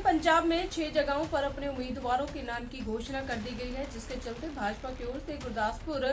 पंजाब में 6 जगहों पर अपने उम्मीदवारों के नाम की घोषणा कर दी गई है, जिसके चलते भाजपा की ओर से गुरदासपुर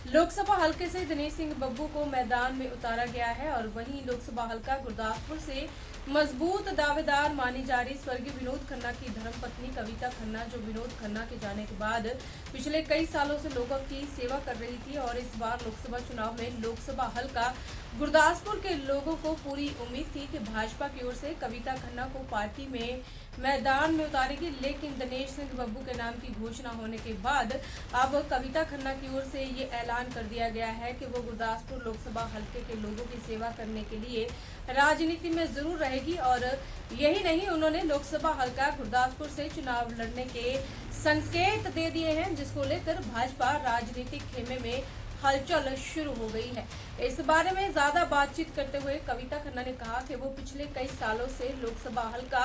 लोकसभा हलके से दिनेश सिंह बब्बू को मैदान में उतारा गया है। और वहीं लोकसभा हलका गुरदासपुर से मजबूत दावेदार मानी जा रही स्वर्गीय विनोद खन्ना की धर्मपत्नी कविता खन्ना, जो विनोद खन्ना के जाने के बाद पिछले कई सालों से लोगों की सेवा कर रही थी और इस बार लोकसभा चुनाव में लोकसभा हलका गुरदासपुर के लोगों को पूरी उम्मीद थी कि भाजपा की ओर से कविता खन्ना को पार्टी में मैदान में उतारेगी, लेकिन दिनेश सिंह बब्बू के नाम की घोषणा होने के बाद अब कविता खन्ना की ओर से ये ऐलान कर दिया गया है कि वो गुरदासपुर लोकसभा हलके के लोगों की सेवा करने के लिए राजनीति में जरूर रहेगी। और यही नहीं, उन्होंने लोकसभा हलका गुरदासपुर से चुनाव लड़ने के संकेत दे दिए हैं, जिसको लेकर भाजपा राजनीतिक खेमे में हलचल शुरू हो गई है। इस बारे में ज्यादा बातचीत करते हुए कविता खन्ना ने कहा कि वो पिछले कई सालों से लोकसभा हलका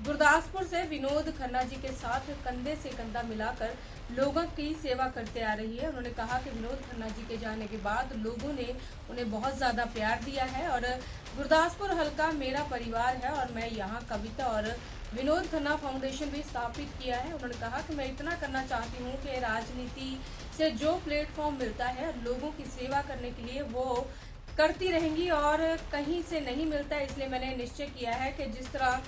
गुरदासपुर से विनोद खन्ना जी के साथ कंधे से कंधा मिलाकर लोगों की सेवा करते आ रही है। उन्होंने कहा कि विनोद खन्ना जी के जाने के बाद लोगों ने उन्हें बहुत ज्यादा प्यार दिया है और गुरदासपुर हलका मेरा परिवार है और मैं यहाँ कविता और विनोद खन्ना फाउंडेशन भी स्थापित किया है। उन्होंने कहा कि मैं इतना करना चाहती हूँ कि राजनीति से जो प्लेटफॉर्म मिलता है लोगों की सेवा करने के लिए वो करती रहेंगी और कहीं से नहीं मिलता, इसलिए मैंने निश्चय किया है कि जिस तरह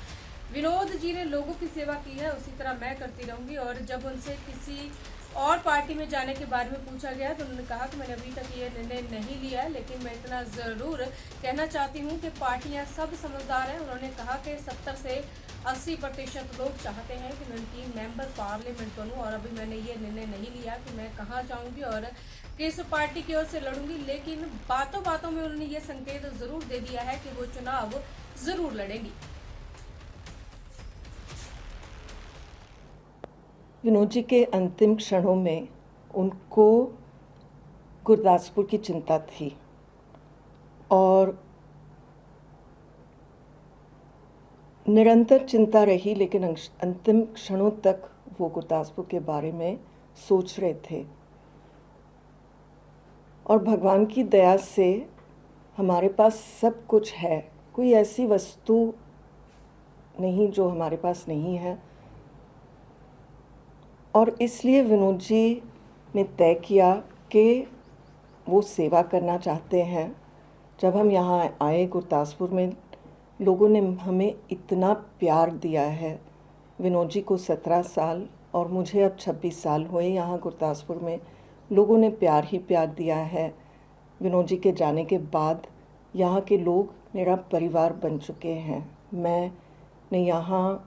विनोद जी ने लोगों की सेवा की है उसी तरह मैं करती रहूंगी। और जब उनसे किसी और पार्टी में जाने के बारे में पूछा गया तो उन्होंने कहा कि मैंने अभी तक ये निर्णय नहीं लिया है, लेकिन मैं इतना ज़रूर कहना चाहती हूँ कि पार्टियाँ सब समझदार हैं। उन्होंने कहा कि 70 से 80% लोग चाहते हैं कि मैं उनकी मेंबर पार्लियामेंट बनूँ और अभी मैंने ये निर्णय नहीं लिया कि मैं कहाँ जाऊँगी और किस पार्टी की ओर से लड़ूंगी, लेकिन बातों बातों में उन्होंने ये संकेत ज़रूर दे दिया है कि वो चुनाव ज़रूर लड़ेंगी। विनोद जी के अंतिम क्षणों में उनको गुरदासपुर की चिंता थी और निरंतर चिंता रही, लेकिन अंतिम क्षणों तक वो गुरदासपुर के बारे में सोच रहे थे। और भगवान की दया से हमारे पास सब कुछ है, कोई ऐसी वस्तु नहीं जो हमारे पास नहीं है। और इसलिए विनोद जी ने तय किया कि वो सेवा करना चाहते हैं। जब हम यहाँ आए गुरदासपुर में, लोगों ने हमें इतना प्यार दिया है। विनोद जी को 17 साल और मुझे अब 26 साल हुए यहाँ गुरदासपुर में। लोगों ने प्यार ही प्यार दिया है। विनोद जी के जाने के बाद यहाँ के लोग मेरा परिवार बन चुके हैं। मैंने यहाँ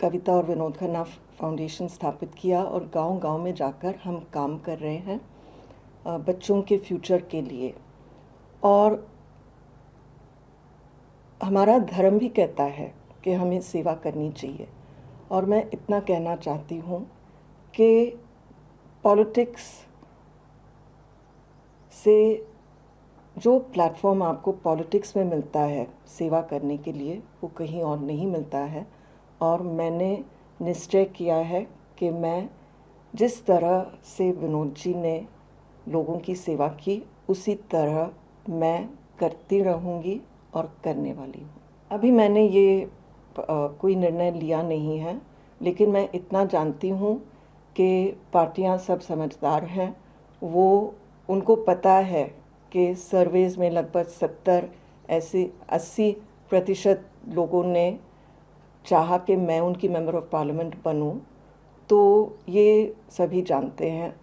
कविता और विनोद खन्ना फाउंडेशन स्थापित किया और गांव-गांव में जाकर हम काम कर रहे हैं बच्चों के फ्यूचर के लिए। और हमारा धर्म भी कहता है कि हमें सेवा करनी चाहिए। और मैं इतना कहना चाहती हूँ कि पॉलिटिक्स से जो प्लेटफॉर्म आपको पॉलिटिक्स में मिलता है सेवा करने के लिए, वो कहीं और नहीं मिलता है। और मैंने निश्चय किया है कि मैं जिस तरह से विनोद जी ने लोगों की सेवा की, उसी तरह मैं करती रहूँगी और करने वाली हूँ। अभी मैंने ये कोई निर्णय लिया नहीं है, लेकिन मैं इतना जानती हूँ कि पार्टियाँ सब समझदार हैं। वो उनको पता है कि सर्वेज़ में लगभग 80% लोगों ने चाहा कि मैं उनकी मेंबर ऑफ पार्लियामेंट बनूं, तो ये सभी जानते हैं।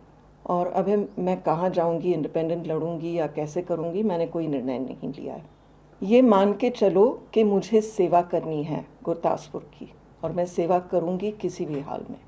और अभी मैं कहाँ जाऊंगी, इंडिपेंडेंट लड़ूंगी या कैसे करूंगी, मैंने कोई निर्णय नहीं लिया है। ये मान के चलो कि मुझे सेवा करनी है गुरदासपुर की, और मैं सेवा करूंगी किसी भी हाल में।